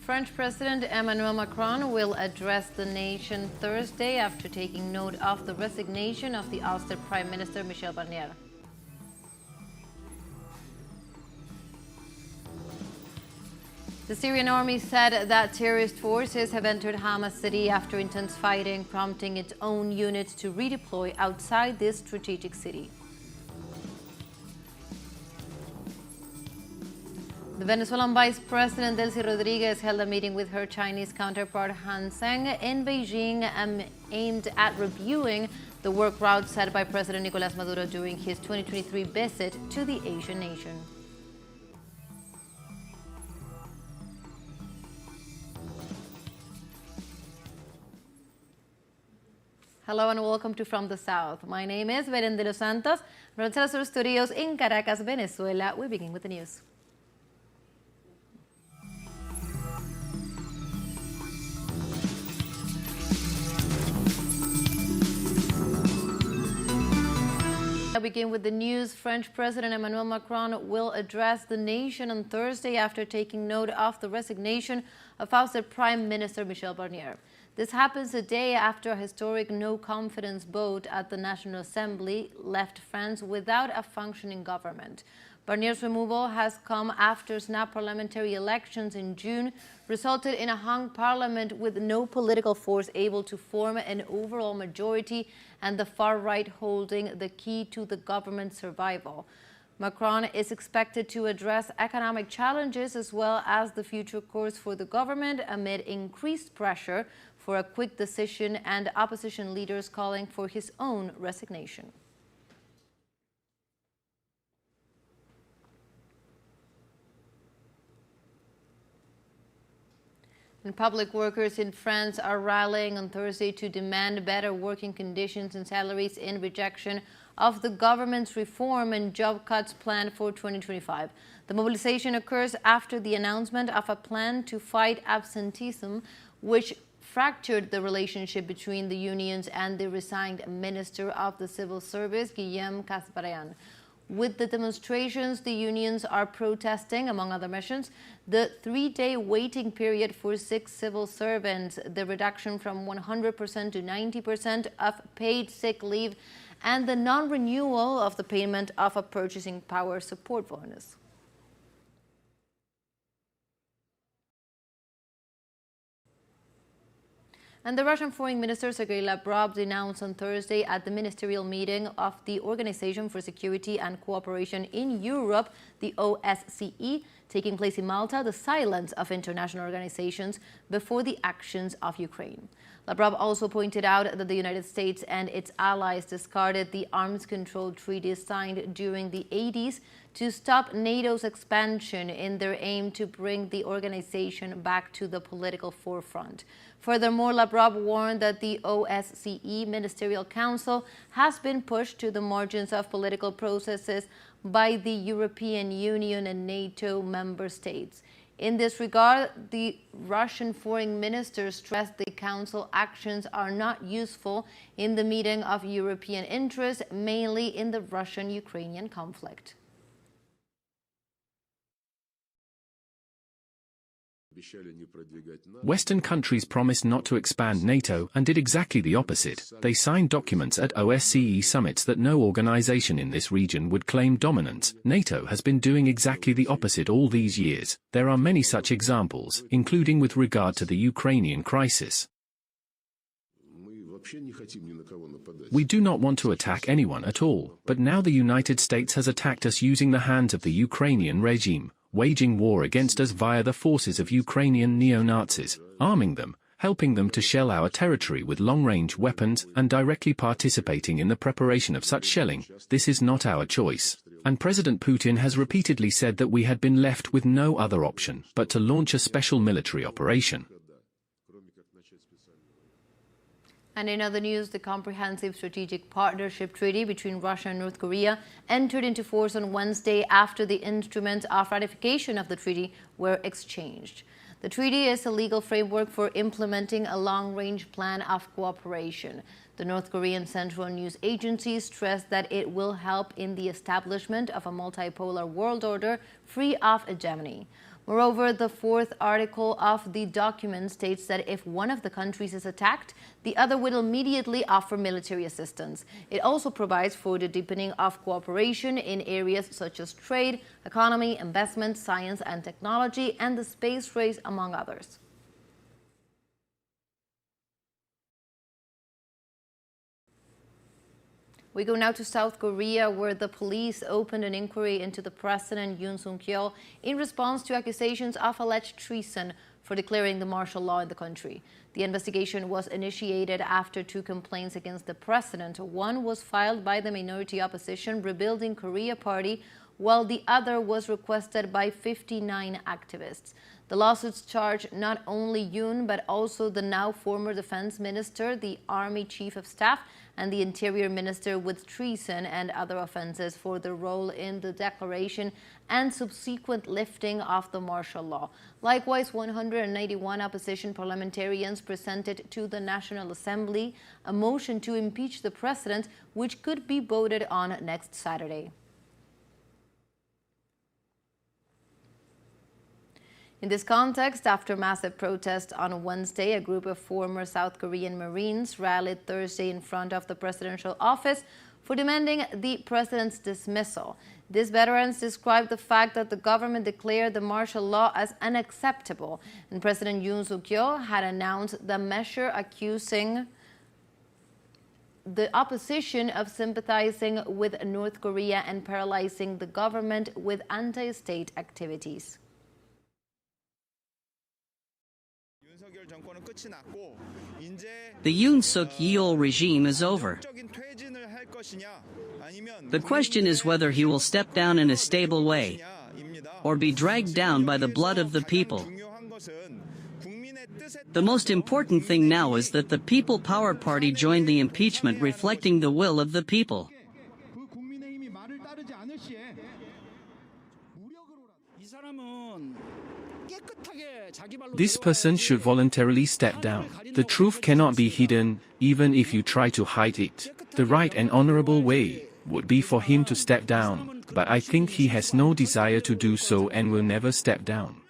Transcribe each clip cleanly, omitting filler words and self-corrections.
French President Emmanuel Macron will address the nation Thursday after taking note of the resignation of the ousted Prime Minister Michel Barnier. The Syrian army said that terrorist forces have entered Hama city after intense fighting, prompting its own units to redeploy outside this strategic city. The Venezuelan Vice President Delcy Rodriguez held a meeting with her Chinese counterpart Han Zheng in Beijing aimed at reviewing the work route set by President Nicolás Maduro during his 2023 visit to the Asian nation. Hello and welcome to From the South. My name is Belen de los Santos from teleSUR Studios in Caracas, Venezuela. We begin with the news. I begin with the news. French President Emmanuel Macron will address the nation on Thursday after taking note of the resignation of ousted Prime Minister Michel Barnier. This happens a day after a historic no-confidence vote at the National Assembly left France without a functioning government. Barnier's removal has come after snap parliamentary elections in June resulted in a hung parliament with no political force able to form an overall majority and the far right holding the key to the government's survival. Macron is expected to address economic challenges as well as the future course for the government amid increased pressure for a quick decision and opposition leaders calling for his own resignation. And public workers in France are rallying on Thursday to demand better working conditions and salaries in rejection of the government's reform and job cuts planned for 2025. The mobilization occurs after the announcement of a plan to fight absenteeism, which fractured the relationship between the unions and the resigned Minister of the Civil Service, Guillaume Casbarian. With the demonstrations, the unions are protesting, among other measures, the 3-day waiting period for 6 civil servants, the reduction from 100% to 90% of paid sick leave, and the non-renewal of the payment of a purchasing power support bonus. And the Russian Foreign Minister Sergei Lavrov denounced on Thursday at the ministerial meeting of the Organization for Security and Cooperation in Europe, the OSCE, taking place in Malta, the silence of international organizations before the actions of Ukraine. Lavrov also pointed out that the United States and its allies discarded the arms control treaties signed during the 80s to stop NATO's expansion in their aim to bring the organization back to the political forefront. Furthermore, Lavrov warned that the OSCE Ministerial Council has been pushed to the margins of political processes by the European Union and NATO member states. In this regard, the Russian foreign minister stressed the Council actions are not useful in the meeting of European interests, mainly in the Russian-Ukrainian conflict. Western countries promised not to expand NATO and did exactly the opposite. They signed documents at OSCE summits that no organization in this region would claim dominance. NATO has been doing exactly the opposite all these years. There are many such examples, including with regard to the Ukrainian crisis. We do not want to attack anyone at all, but now the United States has attacked us using the hands of the Ukrainian regime, waging war against us via the forces of Ukrainian neo-Nazis, arming them, helping them to shell our territory with long-range weapons and directly participating in the preparation of such shelling. This is not our choice. And President Putin has repeatedly said that we had been left with no other option but to launch a special military operation. And in other news, the Comprehensive Strategic Partnership Treaty between Russia and North Korea entered into force on Wednesday after the instruments of ratification of the treaty were exchanged. The treaty is a legal framework for implementing a long-range plan of cooperation. The North Korean Central News Agency stressed that it will help in the establishment of a multipolar world order free of hegemony. Moreover, the fourth article of the document states that if one of the countries is attacked, the other will immediately offer military assistance. It also provides for the deepening of cooperation in areas such as trade, economy, investment, science and technology, and the space race, among others. We go now to South Korea, where the police opened an inquiry into the president Yoon Suk-yeol in response to accusations of alleged treason for declaring the martial law in the country. The investigation was initiated after two complaints against the president. One was filed by the minority opposition Rebuilding Korea Party, while the other was requested by 59 activists. The lawsuits charge not only Yoon, but also the now former defense minister, the army chief of staff, and the interior minister with treason and other offenses for their role in the declaration and subsequent lifting of the martial law. Likewise, 191 opposition parliamentarians presented to the National Assembly a motion to impeach the president, which could be voted on next Saturday. In this context, after massive protests on Wednesday, a group of former South Korean Marines rallied Thursday in front of the presidential office for demanding the president's dismissal. These veterans described the fact that the government declared the martial law as unacceptable, and President Yoon Suk-yeol had announced the measure, accusing the opposition of sympathizing with North Korea and paralyzing the government with anti-state activities. The Yoon Suk-yeol regime is over. The question is whether he will step down in a stable way or be dragged down by the blood of the people. The most important thing now is that the People Power Party joined the impeachment, reflecting the will of the people. This person should voluntarily step down. The truth cannot be hidden, even if you try to hide it. The right and honorable way would be for him to step down, but I think he has no desire to do so and will never step down.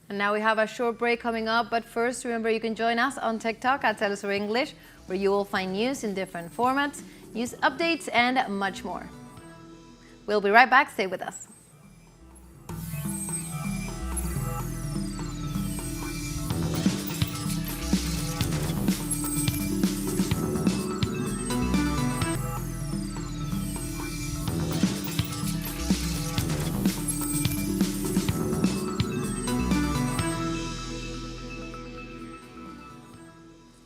And now we have a short break coming up, but first remember you can join us on TikTok at teleSUR English, where you will find news in different formats, news updates, and much more. We'll be right back. Stay with us.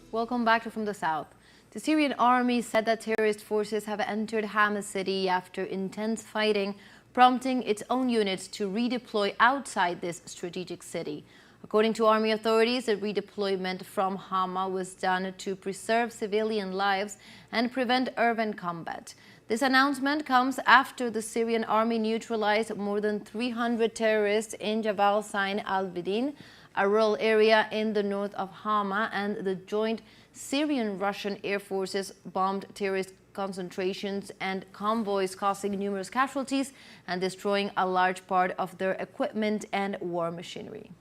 Welcome back to From the South. The Syrian army said that terrorist forces have entered Hama city after intense fighting, prompting its own units to redeploy outside this strategic city. According to army authorities, the redeployment from Hama was done to preserve civilian lives and prevent urban combat. This announcement comes after the Syrian army neutralized more than 300 terrorists in Jabal Zain al-Bidin, a rural area in the north of Hama, and the joint Syrian-Russian air forces bombed terrorist concentrations and convoys, causing numerous casualties and destroying a large part of their equipment and war machinery.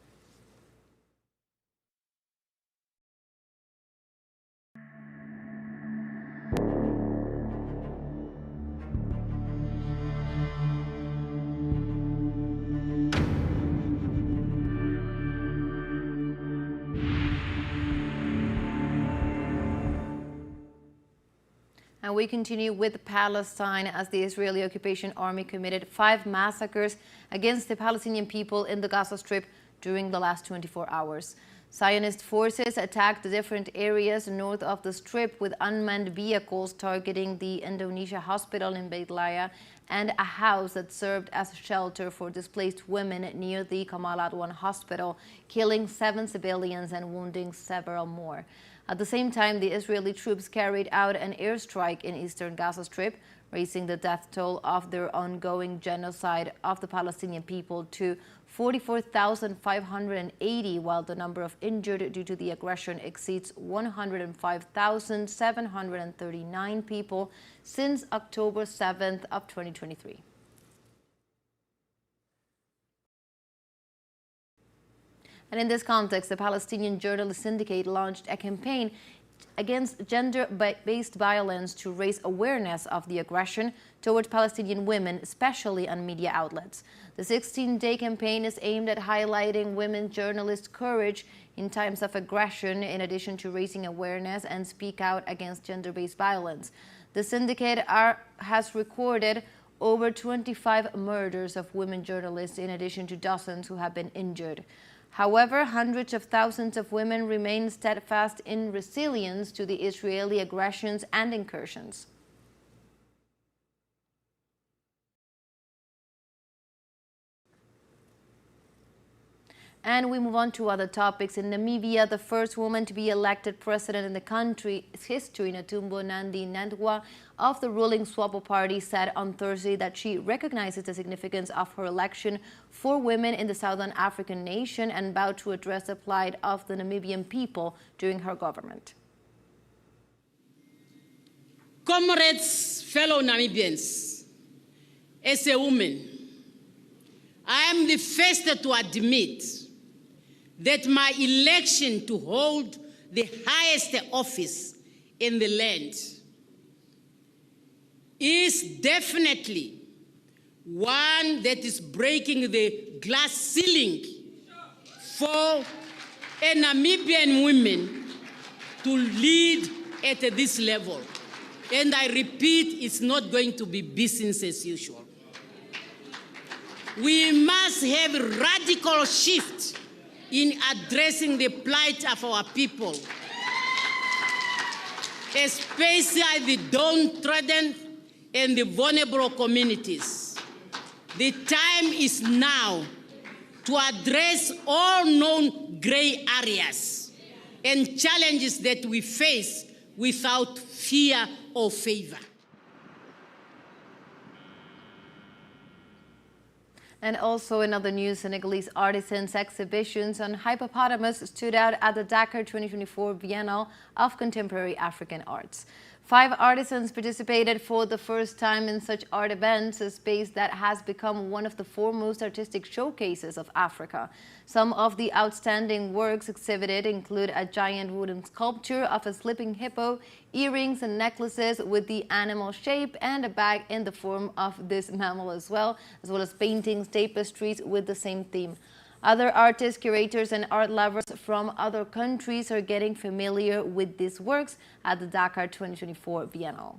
And we continue with Palestine, as the Israeli occupation army committed 5 massacres against the Palestinian people in the Gaza Strip during the last 24 hours. Zionist forces attacked different areas north of the Strip with unmanned vehicles targeting the Indonesia hospital in Beit Lahiya and a house that served as a shelter for displaced women near the Kamal Adwan hospital, killing 7 civilians and wounding several more. At the same time, the Israeli troops carried out an airstrike in eastern Gaza Strip, raising the death toll of their ongoing genocide of the Palestinian people to 44,580, while the number of injured due to the aggression exceeds 105,739 people since October 7th of 2023. And in this context, the Palestinian Journalists Syndicate launched a campaign against gender-based violence to raise awareness of the aggression towards Palestinian women, especially on media outlets. The 16-day campaign is aimed at highlighting women journalists' courage in times of aggression, in addition to raising awareness and speak out against gender-based violence. The syndicate has recorded over 25 murders of women journalists, in addition to dozens who have been injured. However, hundreds of thousands of women remain steadfast in resilience to the Israeli aggressions and incursions. And we move on to other topics. In Namibia, the first woman to be elected president in the country's history, Netumbo Nandi-Ndaitwah of the ruling SWAPO party, said on Thursday that she recognizes the significance of her election for women in the Southern African nation and vowed to address the plight of the Namibian people during her government. Comrades, fellow Namibians, as a woman, I am the first to admit that my election to hold the highest office in the land is definitely one that is breaking the glass ceiling for a Namibian woman to lead at this level. And I repeat, it's not going to be business as usual. We must have a radical shift in addressing the plight of our people, especially the downtrodden and the vulnerable communities. The time is now to address all known gray areas and challenges that we face without fear or favor. And also in other news, Senegalese artisans' exhibitions on hippopotamus stood out at the Dakar 2024 Biennale of Contemporary African Arts. 5 artisans participated for the first time in such art events, a space that has become one of the foremost artistic showcases of Africa. Some of the outstanding works exhibited include a giant wooden sculpture of a sleeping hippo, earrings and necklaces with the animal shape, and a bag in the form of this mammal as well as paintings, tapestries with the same theme. Other artists, curators, and art lovers from other countries are getting familiar with these works at the Dakar 2024 Biennale.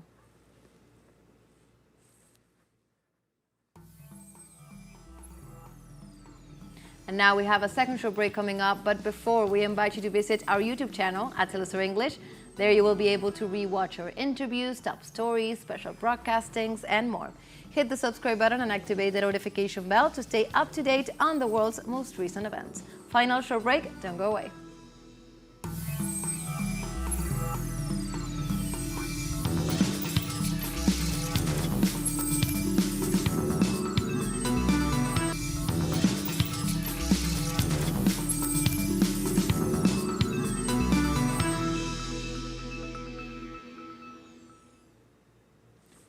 And now we have a second show break coming up, but before, we invite you to visit our YouTube channel at teleSUR English. There you will be able to re-watch our interviews, top stories, special broadcastings, and more. Hit the subscribe button and activate the notification bell to stay up to date on the world's most recent events. Final short break, don't go away.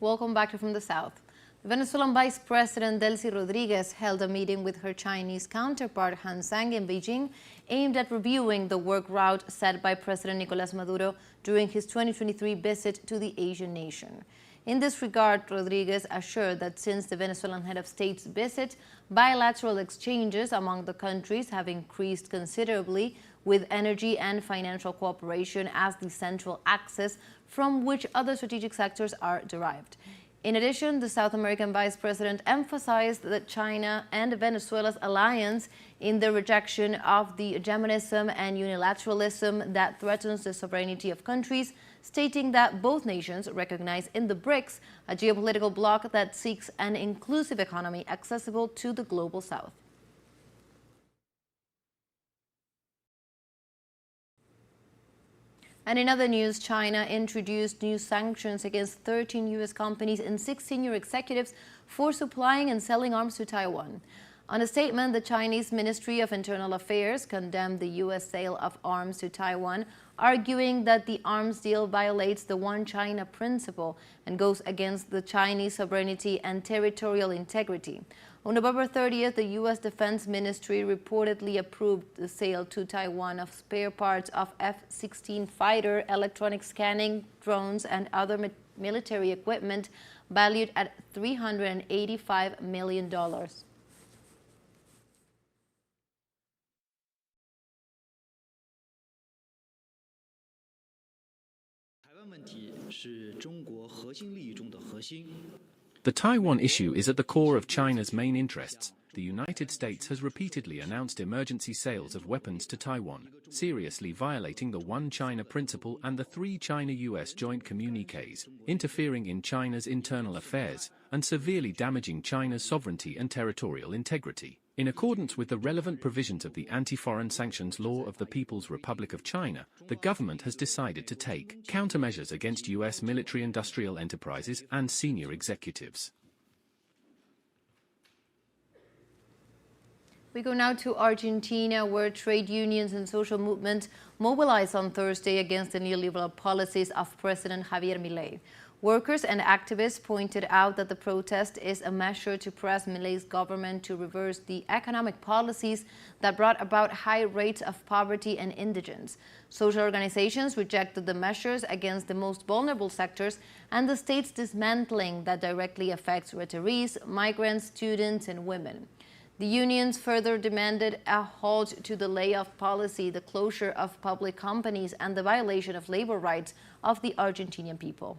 Welcome back to From the South. The Venezuelan Vice President Delcy Rodriguez held a meeting with her Chinese counterpart Han Sang in Beijing, aimed at reviewing the work route set by President Nicolás Maduro during his 2023 visit to the Asian nation. In this regard, Rodriguez assured that since the Venezuelan head of state's visit, bilateral exchanges among the countries have increased considerably, with energy and financial cooperation as the central axis from which other strategic sectors are derived. In addition, the South American Vice President emphasized that China and Venezuela's alliance in the rejection of the hegemonism and unilateralism that threatens the sovereignty of countries, stating that both nations recognize in the BRICS a geopolitical bloc that seeks an inclusive economy accessible to the global South. And in other news, China introduced new sanctions against 13 U.S. companies and 6 senior executives for supplying and selling arms to Taiwan. On a statement, the Chinese Ministry of Internal Affairs condemned the U.S. sale of arms to Taiwan, arguing that the arms deal violates the One China principle and goes against the Chinese sovereignty and territorial integrity. On November 30th, the U.S. Defense Ministry reportedly approved the sale to Taiwan of spare parts of F-16 fighter, electronic scanning, drones, and other military equipment valued at $385 million. 问题是中国核心利益中的核心。 The Taiwan issue is at the core of China's main interests. The United States has repeatedly announced emergency sales of weapons to Taiwan, seriously violating the One China principle and the 3 China-US joint communiques, interfering in China's internal affairs, and severely damaging China's sovereignty and territorial integrity. In accordance with the relevant provisions of the Anti-Foreign Sanctions Law of the People's Republic of China, the government has decided to take countermeasures against U.S. military-industrial enterprises and senior executives. We go now to Argentina, where trade unions and social movements mobilized on Thursday against the neoliberal policies of President Javier Milei. Workers and activists pointed out that the protest is a measure to press Milei's government to reverse the economic policies that brought about high rates of poverty and indigence. Social organizations rejected the measures against the most vulnerable sectors and the state's dismantling that directly affects retirees, migrants, students, and women. The unions further demanded a halt to the layoff policy, the closure of public companies, and the violation of labor rights of the Argentinian people.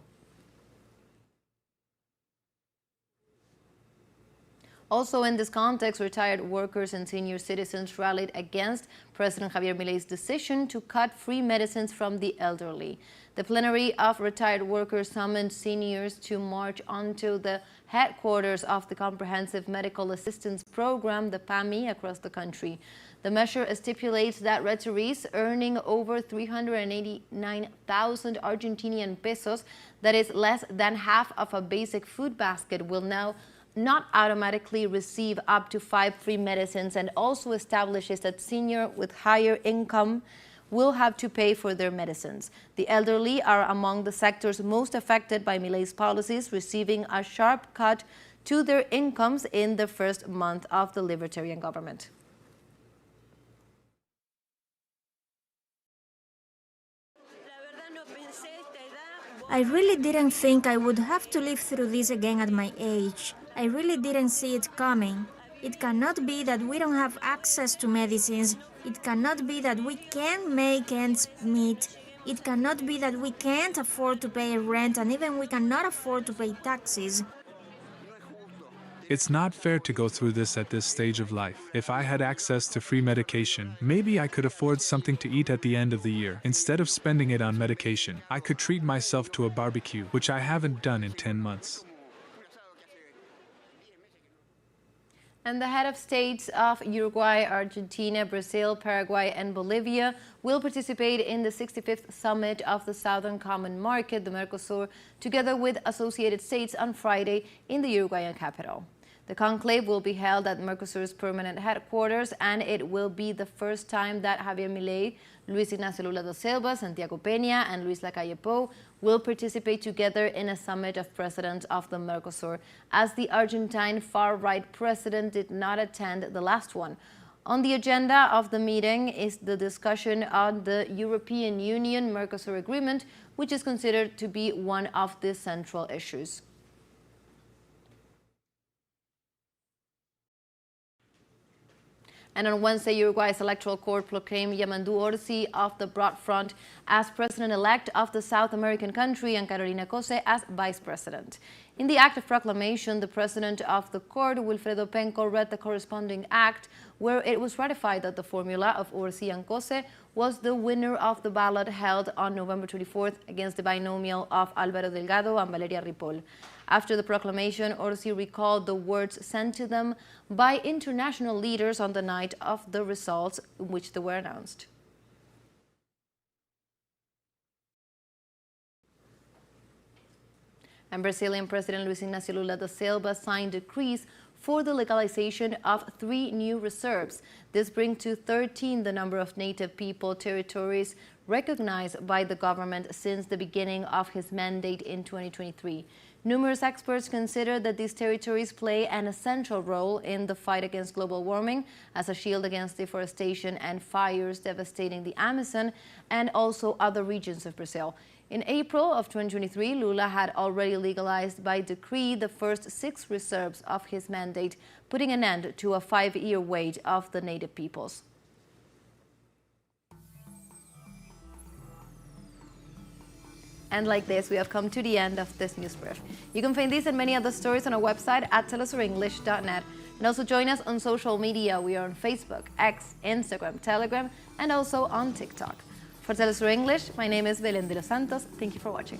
Also in this context, retired workers and senior citizens rallied against President Javier Milei's decision to cut free medicines from the elderly. The plenary of retired workers summoned seniors to march onto the headquarters of the Comprehensive Medical Assistance Program, the PAMI, across the country. The measure stipulates that retirees earning over 389,000 Argentinian pesos, that is less than half of a basic food basket, will now not automatically receive up to 5 free medicines, and also establishes that seniors with higher income will have to pay for their medicines. The elderly are among the sectors most affected by Milei's policies, receiving a sharp cut to their incomes in the first month of the libertarian government. I really didn't think I would have to live through this again at my age. I really didn't see it coming. It cannot be that we don't have access to medicines. It cannot be that we can't make ends meet. It cannot be that we can't afford to pay rent, and even we cannot afford to pay taxes. It's not fair to go through this at this stage of life. If I had access to free medication, maybe I could afford something to eat at the end of the year. Instead of spending it on medication, I could treat myself to a barbecue, which I haven't done in 10 months. And the head of states of Uruguay, Argentina, Brazil, Paraguay, and Bolivia will participate in the 65th summit of the Southern Common Market, the Mercosur, together with associated states on Friday in the Uruguayan capital. The conclave will be held at Mercosur's permanent headquarters, and it will be the first time that Javier Milei, Luis Ignacio Lula da Silva, Santiago Peña, and Luis Lacalle Pou will participate together in a summit of presidents of the Mercosur, as the Argentine far-right president did not attend the last one. On the agenda of the meeting is the discussion on the European Union-Mercosur agreement, which is considered to be one of the central issues. And on Wednesday, Uruguay's electoral court proclaimed Yamandu Orsi of the Broad Front as president-elect of the South American country and Carolina Cose as vice president. In the act of proclamation, the president of the court, Wilfredo Penco, read the corresponding act where it was ratified that the formula of Orsi and Cose was the winner of the ballot held on November 24th against the binomial of Álvaro Delgado and Valeria Ripoll. After the proclamation, Orsi recalled the words sent to them by international leaders on the night of the results in which they were announced. And Brazilian President Luiz Inácio Lula da Silva signed decrees for the legalization of 3 new reserves. This brings to 13 the number of native people territories recognized by the government since the beginning of his mandate in 2023. Numerous experts consider that these territories play an essential role in the fight against global warming as a shield against deforestation and fires devastating the Amazon and also other regions of Brazil. In April of 2023, Lula had already legalized by decree the first 6 reserves of his mandate, putting an end to a 5-year wait of the native peoples. And like this, we have come to the end of this news brief. You can find these and many other stories on our website at telesurenglish.net. And also join us on social media. We are on Facebook, X, Instagram, Telegram, and also on TikTok. For TeleSUR English, my name is Belén de los Santos. Thank you for watching.